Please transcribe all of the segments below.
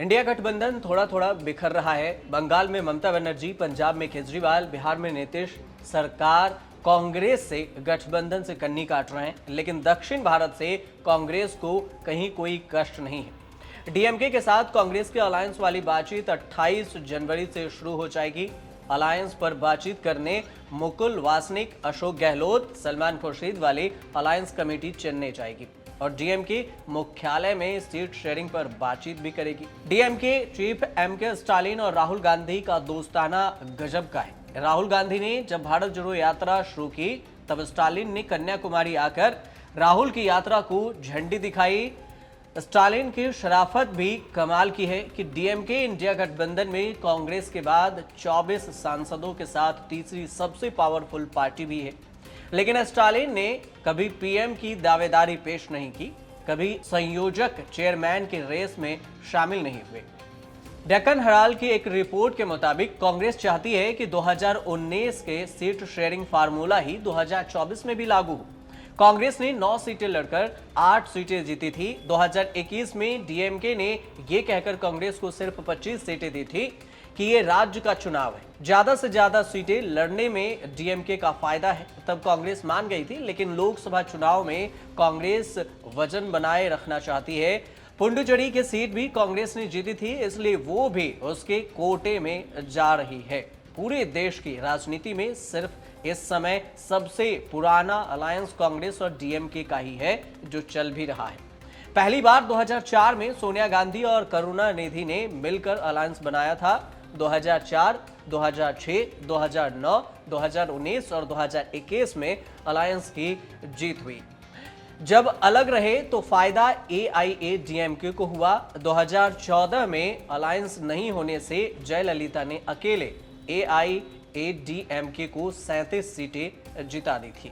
India गठबंधन थोड़ा थोड़ा बिखर रहा है। बंगाल में ममता बनर्जी, पंजाब में केजरीवाल, बिहार में नीतीश सरकार कांग्रेस से गठबंधन से कन्नी काट रहे हैं, लेकिन दक्षिण भारत से कांग्रेस को कहीं कोई कष्ट नहीं है। डीएमके के साथ कांग्रेस के अलायंस वाली बातचीत 28 जनवरी से शुरू हो जाएगी। अलायंस पर बातचीत करने मुकुल वासनिक, अशोक गहलोत, सलमान खुर्शीद वाली अलायंस कमेटी चेन्नई जाएगी और डीएमके मुख्यालय में सीट शेयरिंग पर बातचीत भी करेगी। डीएमके चीफ एमके स्टालिन और राहुल गांधी का दोस्ताना गजब का है। राहुल गांधी ने जब भारत जोड़ो यात्रा शुरू की तब स्टालिन ने कन्याकुमारी आकर राहुल की यात्रा को झंडी दिखाई। स्टालिन की शराफत भी कमाल की है कि डीएमके इंडिया गठबंधन में कांग्रेस के बाद 24 सांसदों के साथ तीसरी सबसे पावरफुल पार्टी भी है, लेकिन स्टालिन ने कभी पीएम की दावेदारी पेश नहीं की, कभी संयोजक चेयरमैन की रेस में शामिल नहीं हुए। डेक्कन हराल्ड की एक रिपोर्ट के मुताबिक कांग्रेस चाहती है कि 2019 के सीट शेयरिंग फार्मूला ही 2024 में भी लागू हो। कांग्रेस ने 9 सीटें लड़कर 8 सीटें जीती थी। 2021 में डीएमके ने यह कहकर कांग्रेस को सिर्फ 25 सीटें दी थी कि ये राज्य का चुनाव है, ज्यादा से ज्यादा सीटें लड़ने में डीएमके का फायदा है। तब कांग्रेस मान गई थी, लेकिन लोकसभा चुनाव में कांग्रेस वजन बनाए रखना चाहती है। पुडुचेरी की सीट भी कांग्रेस ने जीती थी, इसलिए वो भी उसके कोटे में जा रही है। पूरे देश की राजनीति में सिर्फ इस समय सबसे पुराना अलायंस कांग्रेस और डीएमके का ही है जो चल भी रहा है। पहली बार 2004 में सोनिया गांधी और करुणानिधि ने मिलकर अलायंस बनाया था। 2004, 2006, 2009, 2019 और 2021 में अलायंस की जीत हुई। जब अलग रहे तो फायदा एआईएडीएमके को हुआ। 2014 में अलायंस नहीं होने से जयललिता ने अकेले एआईएडीएमके को 37 सीटें जिता दी थी।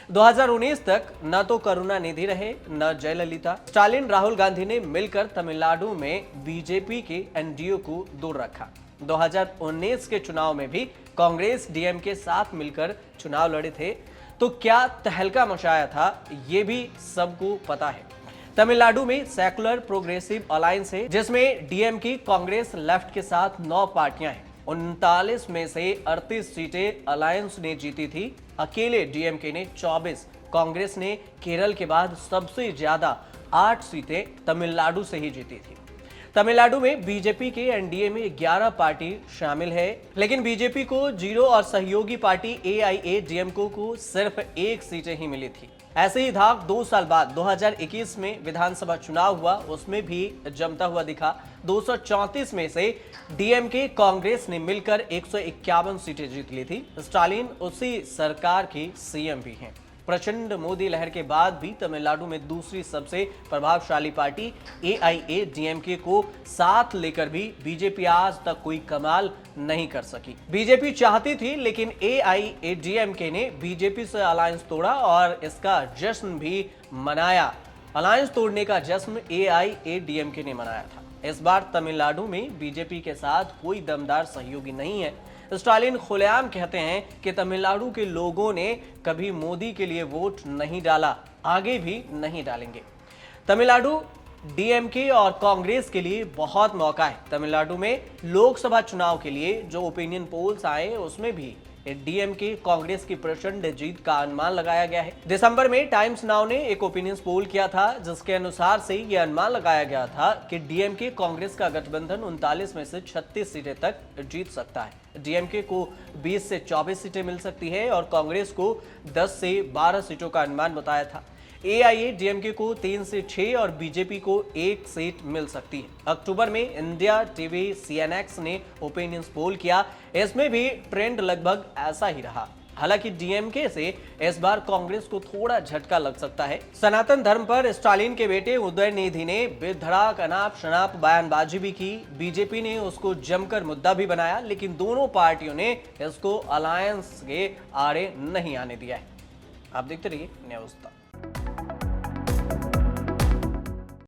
2019 तक न तो करुणानिधि रहे न जयललिता। स्टालिन राहुल गांधी ने मिलकर तमिलनाडु में बीजेपी के एनडीए को दूर रखा। 2019 के चुनाव में भी कांग्रेस डीएमके साथ मिलकर चुनाव लड़े थे, तो क्या तहलका मचाया था ये भी सबको पता है। तमिलनाडु में सेकुलर प्रोग्रेसिव अलायंस है, जिसमें डीएमके, कांग्रेस, लेफ्ट के साथ 9 पार्टियां हैं। 39 में से 38 सीटें अलायंस ने जीती थी, अकेले डीएमके ने 24। कांग्रेस ने केरल के बाद सबसे ज्यादा 8 सीटें तमिलनाडु से ही जीती थी। तमिलनाडु में बीजेपी के एनडीए में 11 पार्टी शामिल है, लेकिन बीजेपी को 0 और सहयोगी पार्टी एआईएडीएमके को सिर्फ 1 सीटें ही मिली थी। ऐसे ही धाक 2 साल बाद 2021 में विधानसभा चुनाव हुआ, उसमें भी जमता हुआ दिखा। 234 में से डीएमके कांग्रेस ने मिलकर 151 सीटें जीत ली थी। स्टालिन उसी सरकार की सीएम भी हैं। प्रचंड मोदी लहर के बाद भी तमिलनाडु में दूसरी सबसे प्रभावशाली पार्टी एआईएडीएमके को साथ लेकर भी बीजेपी आज तक कोई कमाल नहीं कर सकी। बीजेपी चाहती थी, लेकिन एआईएडीएमके ने बीजेपी से अलायंस तोड़ा और इसका जश्न भी मनाया। अलायंस तोड़ने का जश्न एआईएडीएमके ने मनाया था। इस बार तमिलनाडु में बीजेपी के साथ कोई दमदार सहयोगी नहीं है। स्टालिन खुलेआम कहते हैं कि तमिलनाडु के लोगों ने कभी मोदी के लिए वोट नहीं डाला, आगे भी नहीं डालेंगे। तमिलनाडु डीएमके और कांग्रेस के लिए बहुत मौका है। तमिलनाडु में लोकसभा चुनाव के लिए जो ओपिनियन पोल्स आए उसमें भी डीएमके कांग्रेस की प्रचंड जीत का अनुमान लगाया गया है। दिसंबर में टाइम्स नाउ ने एक ओपिनियन पोल किया था, जिसके अनुसार से यह अनुमान लगाया गया था कि डीएमके कांग्रेस का गठबंधन 39 में से 36 सीटें तक जीत सकता है। डीएमके को 20 से 24 सीटें मिल सकती है और कांग्रेस को 10 से 12 सीटों का अनुमान बताया था। एआईएडीएमके को 3 से 6 और बीजेपी को 1 सीट मिल सकती है। अक्टूबर में इंडिया टीवी सीएनएक्स ने ओपिनियन पोल किया, इसमें भी ट्रेंड लगभग ऐसा ही रहा। हालांकि डीएमके से इस बार कांग्रेस को थोड़ा झटका लग सकता है। सनातन धर्म पर स्टालिन के बेटे उदयनिधि ने बेधड़क अनाप शनाप बयानबाजी भी की। बीजेपी ने उसको जमकर मुद्दा भी बनाया, लेकिन दोनों पार्टियों ने इसको अलायंस के आड़े नहीं आने दिया है। आप देखते रहिए न्यूज़ तक।